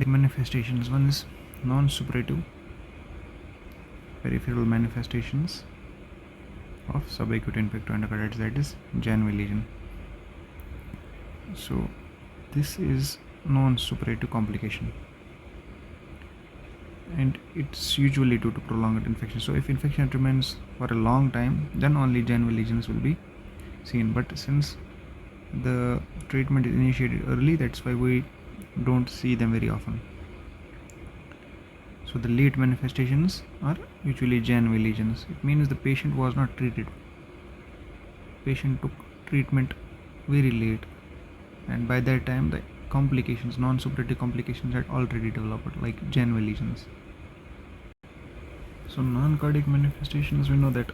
manifestations. One is non-suppurative peripheral manifestations of subacute infective endocarditis, that is Janeway lesion. So this is non-suppurative complication, and it's usually due to prolonged infection. So if infection remains for a long time, then only Janeway lesions will be seen. But since the treatment is initiated early, that's why we don't see them very often. So the late manifestations are usually Janeway lesions. It means the patient was not treated. Patient took treatment very late, and by that time the complications, non-suppurative complications, had already developed, like Janeway lesions. So non-cardiac manifestations, we know that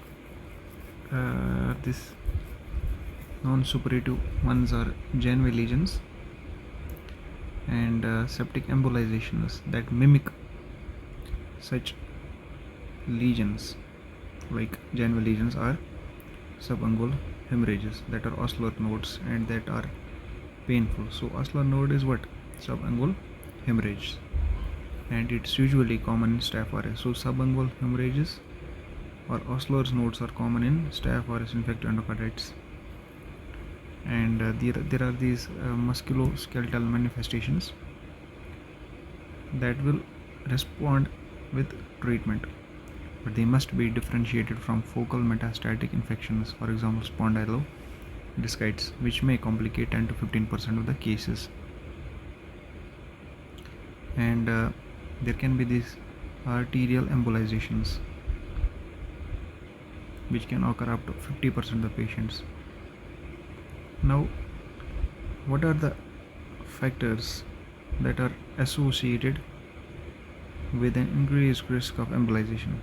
this non-suppurative ones are Janeway lesions and septic embolizations that mimic such lesions, like Janeway lesions, are subungual hemorrhages that are ossular nodes and that are painful. So ossular node is what? Subungual hemorrhage, and it's usually common in staph aureus. So subungual hemorrhages or ossular nodes are common in staph aureus infective endocarditis, and there are these musculoskeletal manifestations that will respond with treatment, but they must be differentiated from focal metastatic infections, for example spondylodiscitis, which may complicate 10 to 15% of the cases. And there can be these arterial embolizations, which can occur up to 50% of the patients. Now, what are the factors that are associated with an increased risk of embolization?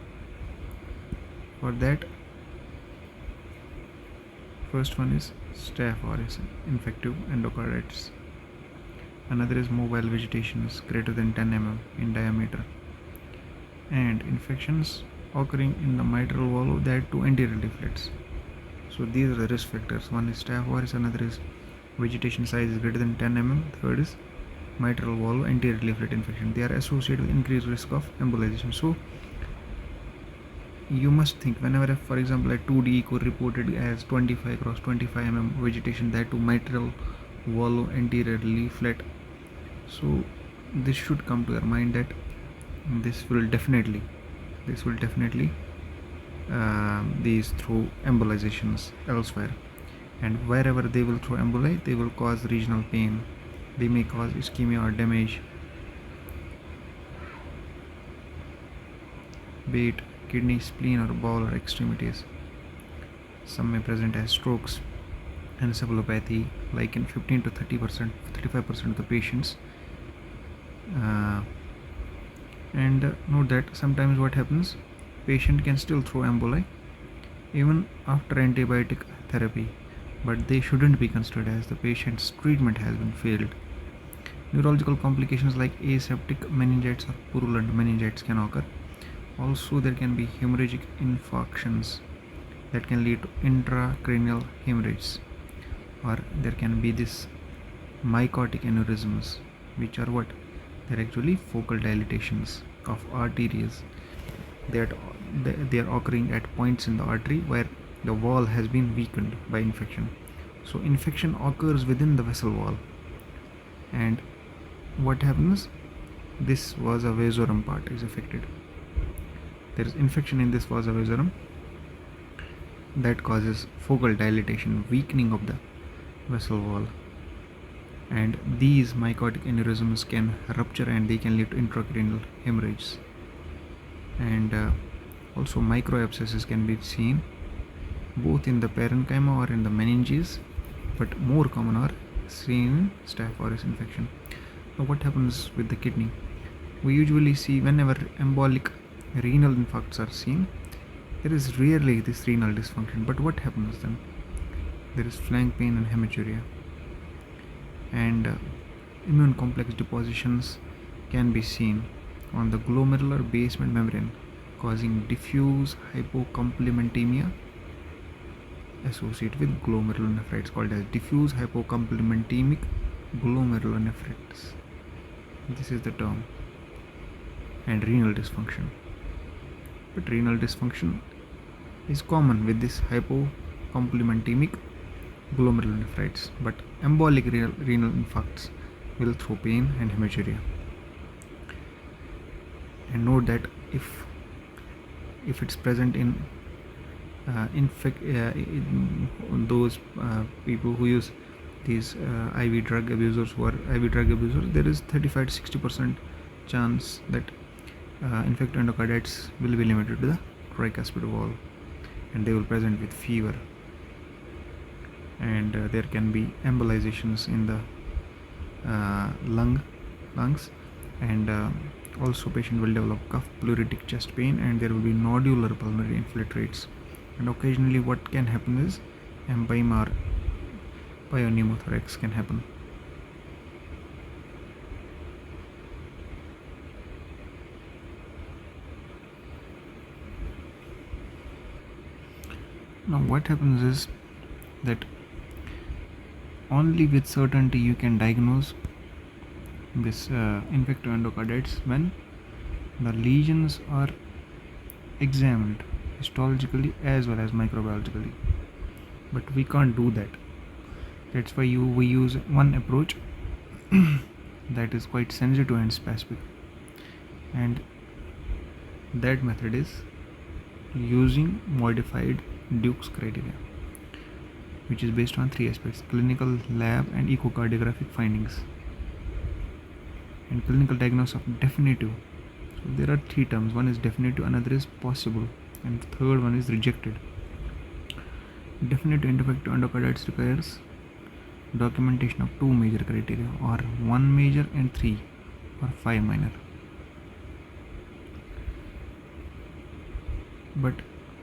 For that, first one is staph aureus infective endocarditis. Another is mobile vegetations greater than 10 mm in diameter, and infections occurring in the mitral valve, that to anterior leaflets. So these are the risk factors. One is staph aureus, another is vegetation size is greater than 10 mm, third is mitral valve anterior leaflet infection. They are associated with increased risk of embolization. So you must think, whenever, for example, a 2D echo reported as 25 cross 25 mm vegetation, that to mitral valve anterior leaflet, so this should come to your mind that this will definitely these through embolizations elsewhere, and wherever they will throw emboli, they will cause regional pain, they may cause ischemia or damage, be it kidney, spleen, or bowel or extremities. Some may present as strokes, encephalopathy, like in 15 to 30%, 35% of the patients. And note that sometimes what happens, patient can still throw emboli even after antibiotic therapy, but they shouldn't be considered as the patient's treatment has been failed. Neurological complications like aseptic meningitis or purulent meningitis can occur. Also, there can be hemorrhagic infarctions that can lead to intracranial hemorrhages, or there can be this mycotic aneurysms, which are what? They're actually focal dilatations of arteries that they are occurring at points in the artery where the wall has been weakened by infection. So infection occurs within the vessel wall, and what happens? This vasa vasorum part is affected. There is infection in this vasa vasorum that causes focal dilatation, weakening of the vessel wall, and these mycotic aneurysms can rupture and they can lead to intracranial hemorrhages. And also microabscesses can be seen both in the parenchyma or in the meninges, but more common are seen in staph aureus infection. Now what happens with the kidney? We usually see, whenever embolic renal infarcts are seen, there is rarely this renal dysfunction, but what happens then? There is flank pain and hematuria, and immune complex depositions can be seen on the glomerular basement membrane, causing diffuse hypocomplementemia associated with glomerulonephritis, called as diffuse hypocomplementemic glomerulonephritis. This is the term. And renal dysfunction. But renal dysfunction is common with this hypocomplementemic glomerulonephritis, but embolic renal infarcts will throw pain and hematuria. And note that if it's present in those people who use these IV drug abusers, who are IV drug abusers, there is 35 to 60% chance that infective endocarditis will be limited to the tricuspid wall, and they will present with fever, and there can be embolizations in the lungs, and also patient will develop cough, pleuritic chest pain, and there will be nodular pulmonary infiltrates. And occasionally what can happen is empyema or pneumothorax can happen. Now what happens is that only with certainty you can diagnose this infective endocarditis when the lesions are examined histologically as well as microbiologically, but we can't do that. That's why we use one approach that is quite sensitive and specific, and that method is using modified Duke's criteria, which is based on three aspects: clinical, lab, and echocardiographic findings, and clinical diagnosis of definitive. So there are three terms: one is definitive, another is possible, and the third one is rejected. Definitive infective endocarditis requires documentation of two major criteria, or one major and three or five minor. But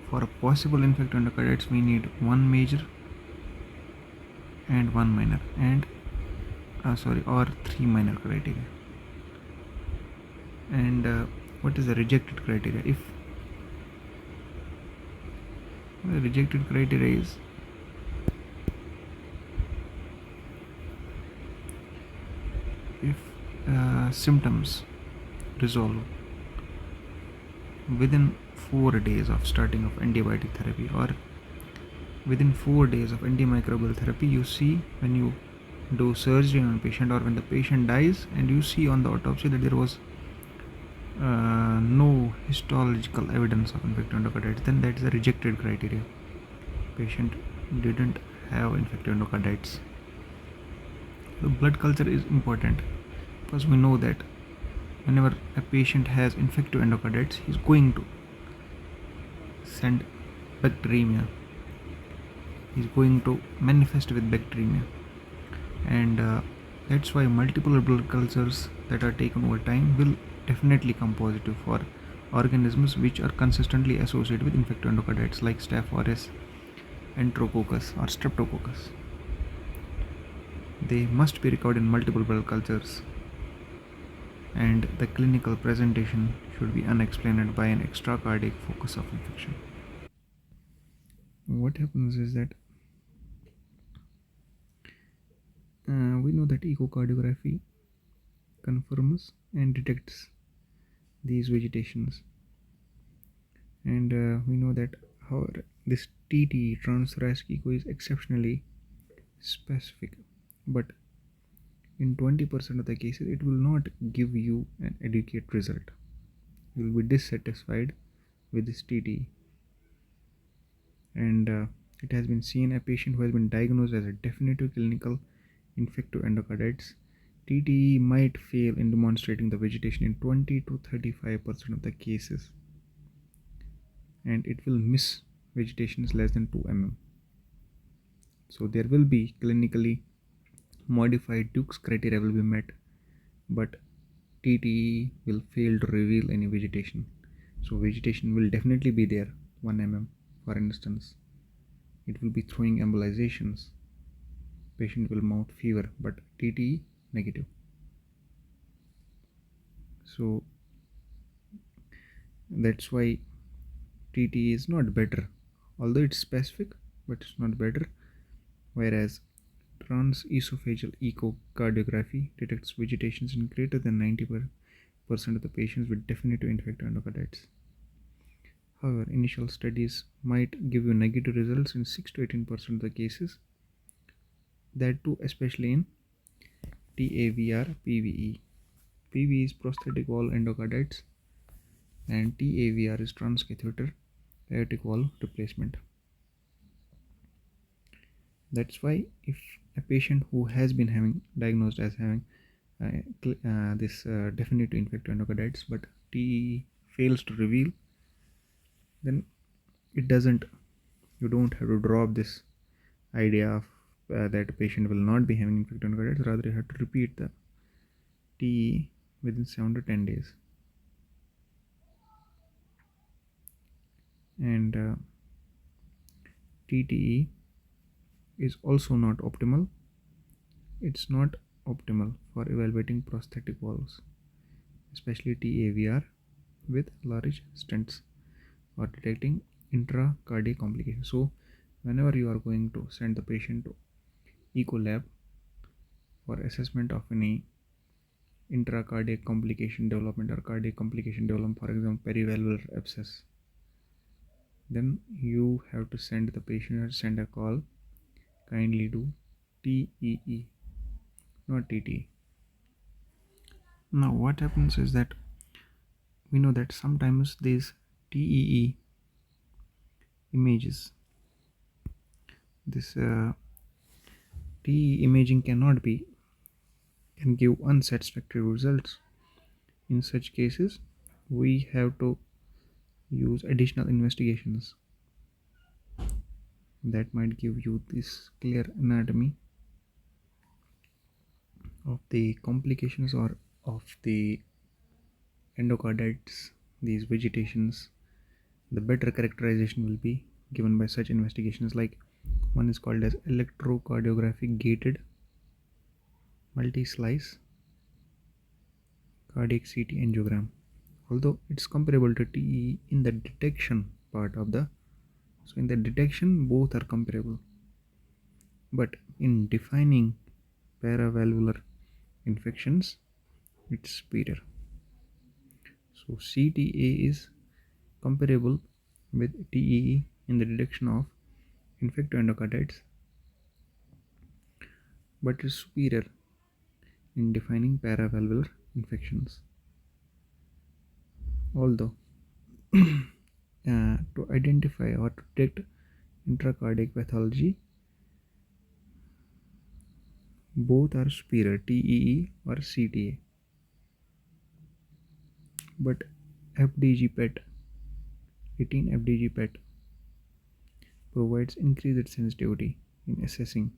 for a possible infective endocarditis we need one major and one minor, and or three minor criteria. And what is the rejected criteria? If the rejected criteria is if symptoms resolve within 4 days of starting of antibiotic therapy, or within 4 days of antimicrobial therapy. You see when you do surgery on a patient, or when the patient dies, and you see on the autopsy that there was no histological evidence of infective endocarditis, then that is a rejected criteria. Patient didn't have infective endocarditis. The blood culture is important because we know that whenever a patient has infective endocarditis, he is going to send bacteremia. He is going to manifest with bacteremia, and that's why multiple blood cultures that are taken over time will definitely come positive for organisms which are consistently associated with infective endocarditis, like Staph aureus, Enterococcus, or Streptococcus. They must be recorded in multiple blood cultures, and the clinical presentation should be unexplained by an extracardiac focus of infection. What happens is that we know that echocardiography confirms and detects these vegetations, and we know that however this TTE, transthoracic echo, is exceptionally specific, but in 20% of the cases it will not give you an adequate result. You will be dissatisfied with this TTE, and it has been seen a patient who has been diagnosed as a definitive clinical infective endocarditis, TTE might fail in demonstrating the vegetation in 20 to 35% of the cases, and it will miss vegetations less than 2 mm. So there will be clinically modified Duke's criteria will be met, but TTE will fail to reveal any vegetation. So vegetation will definitely be there, 1 mm for instance. It will be throwing embolizations. Patient will mount fever, but TTE negative. So that's why TTE is not better, although it's specific, but it's not better. Whereas Transesophageal echocardiography detects vegetations in greater than 90% of the patients with definitive infective endocarditis. However, initial studies might give you negative results in 6 to 18% of the cases, that too especially in TAVR PVE. PVE is prosthetic wall endocarditis and TAVR is transcatheter aortic wall replacement. That's why if a patient who has been having diagnosed as having this definitive infective endocarditis but TE fails to reveal, then it doesn't, you don't have to drop this idea of that patient will not be having infective endocarditis. Rather, you have to repeat the TE within 7 to 10 days. And TTE is also not optimal. It's not optimal for evaluating prosthetic valves, especially TAVR with large stents or detecting intracardiac complications. So whenever you are going to send the patient to echo lab for assessment of any intracardiac complication development or cardiac complication development, for example perivalvular abscess, then you have to send the patient or send a call, kindly do TEE, not TTE. Now what happens is that we know that sometimes these TEE images, this TEE imaging can give unsatisfactory results. In such cases, we have to use additional investigations that might give you this clear anatomy of the complications or of the endocarditis, these vegetations. The better characterization will be given by such investigations, like one is called as electrocardiographic gated multi-slice cardiac CT angiogram. Although it's comparable to TE in the detection part of the, so in the detection both are comparable, but in defining paravalvular infections it's superior. So CTA is comparable with TEE in the detection of infective endocarditis, but is superior in defining paravalvular infections. Although to identify or to detect intracardiac pathology, both are superior, TEE or CTA. But FDG PET, 18 FDG PET, provides increased sensitivity in assessing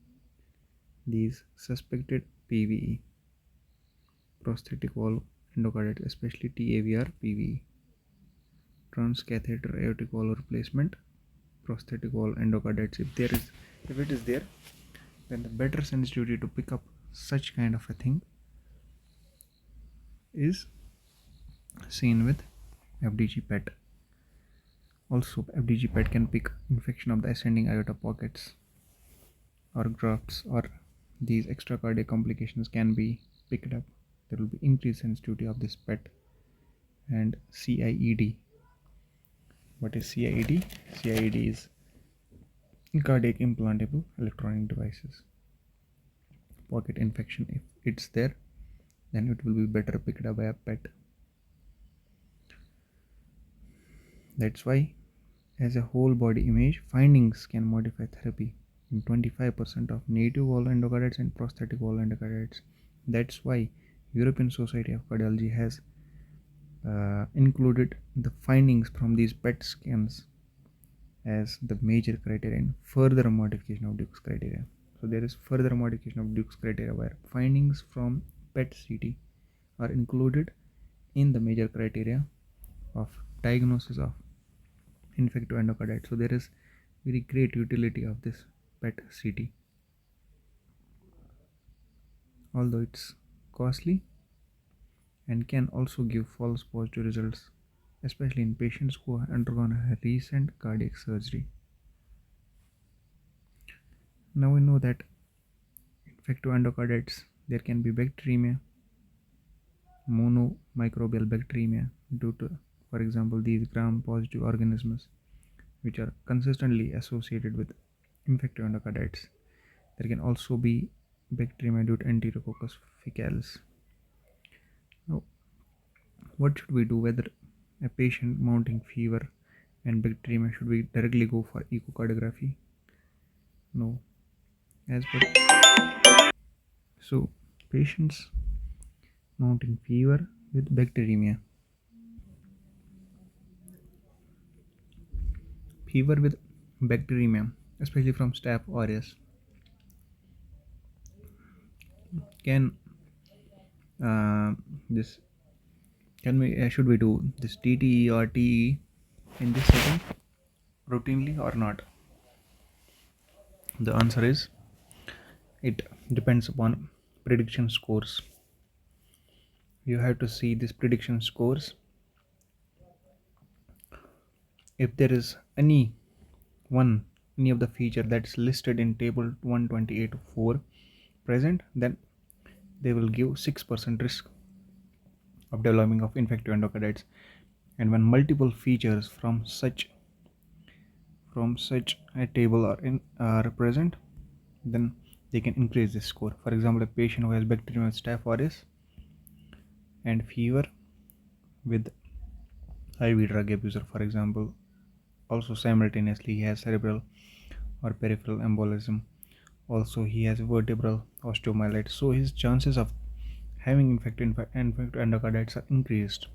these suspected PVE, prosthetic wall endocarditis, especially TAVR PVE, transcatheter aortic wall replacement, prosthetic wall endocarditis. If it is there, then the better sensitivity to pick up such kind of a thing is seen with FDG PET. Also, FDG PET can pick infection of the ascending aorta pockets or grafts, or these extracardiac complications can be picked up. There will be increased sensitivity of this PET. And CIED. What is CIED? CIED is cardiac implantable electronic devices. Pocket infection, if it's there, then it will be better picked up by a PET. That's why, as a whole body image, findings can modify therapy in 25% of native wall endocarditis and prosthetic wall endocarditis. That's why European Society of Cardiology has included the findings from these PET scans as the major criteria in further modification of Duke's criteria. So there is further modification of Duke's criteria where findings from PET CT are included in the major criteria of diagnosis of infective endocarditis. So there is very great utility of this PET CT. Although it's costly and can also give false positive results, especially in patients who have undergone a recent cardiac surgery. Now we know that infective endocarditis, there can be bacteremia, monomicrobial bacteremia due to, for example, these gram-positive organisms, which are consistently associated with infective endocarditis. There can also be bacteremia due to Enterococcus faecalis. Now, what should we do whether a patient mounting fever and bacteremia? Should we directly go for echocardiography? No. As per so, patients mounting fever with bacteremia. Fever with bacteremia, especially from Staph aureus, can this can we should we do this TTE or TE in this setting routinely or not? The answer is it depends upon prediction scores. You have to see these prediction scores. If there is any of the feature that's listed in table 128.4 present, then they will give 6% risk of developing of infective endocarditis. And when multiple features from such a table are present, then they can increase this score. For example, a patient who has bacterium with Staph aureus and fever with IV drug abuser, for example, also simultaneously he has cerebral or peripheral embolism, also he has vertebral osteomyelitis, so his chances of having infected endocarditis are increased.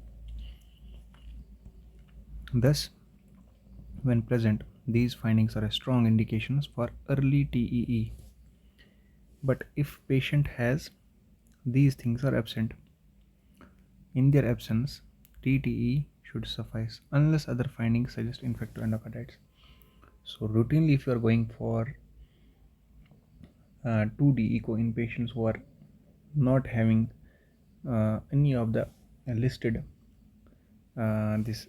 Thus, when present, these findings are a strong indications for early TEE. But if patient has these things are absent, in their absence, TTE should suffice unless other findings suggest infective endocarditis. So routinely, if you are going for 2D echo in patients who are not having any of the listed this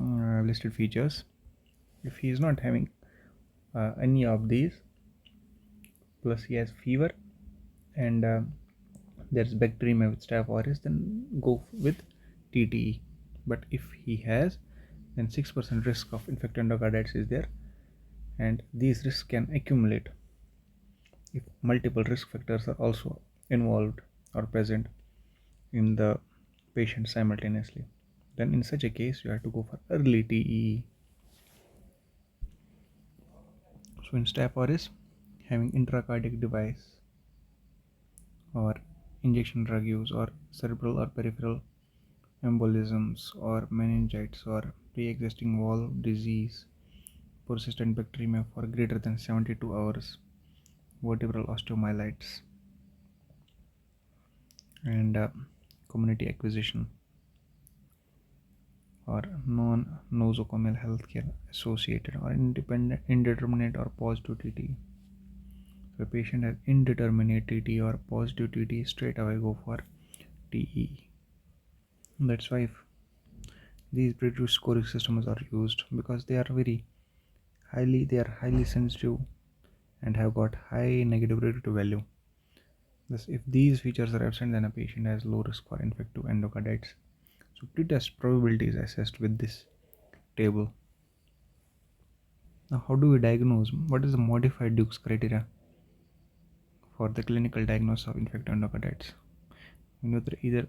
listed features, if he is not having any of these, plus he has fever and there's bacteremia with Staph aureus, then go with TTE. But if he has, then 6% risk of infective endocarditis is there, and these risks can accumulate if multiple risk factors are also involved or present in the patient simultaneously. Then in such a case, you have to go for early TEE. So in Staph aureus, having intracardiac device or injection drug use or cerebral or peripheral embolisms or meningitis or pre-existing valve disease, persistent bacteremia for greater than 72 hours, vertebral osteomyelitis, and community acquisition or non-nosocomial healthcare associated or independent, indeterminate or positive TT. If a patient has indeterminate TT or positive TT, straight away go for TE. That's why if these predictive scoring systems are used, because they are highly sensitive and have got high negative predictive value. Thus, if these features are absent, then a patient has low risk for infective endocarditis. So pretest probability is assessed with this table. Now, how do we diagnose? What is the modified Duke's criteria for the clinical diagnosis of infective endocarditis? We know that either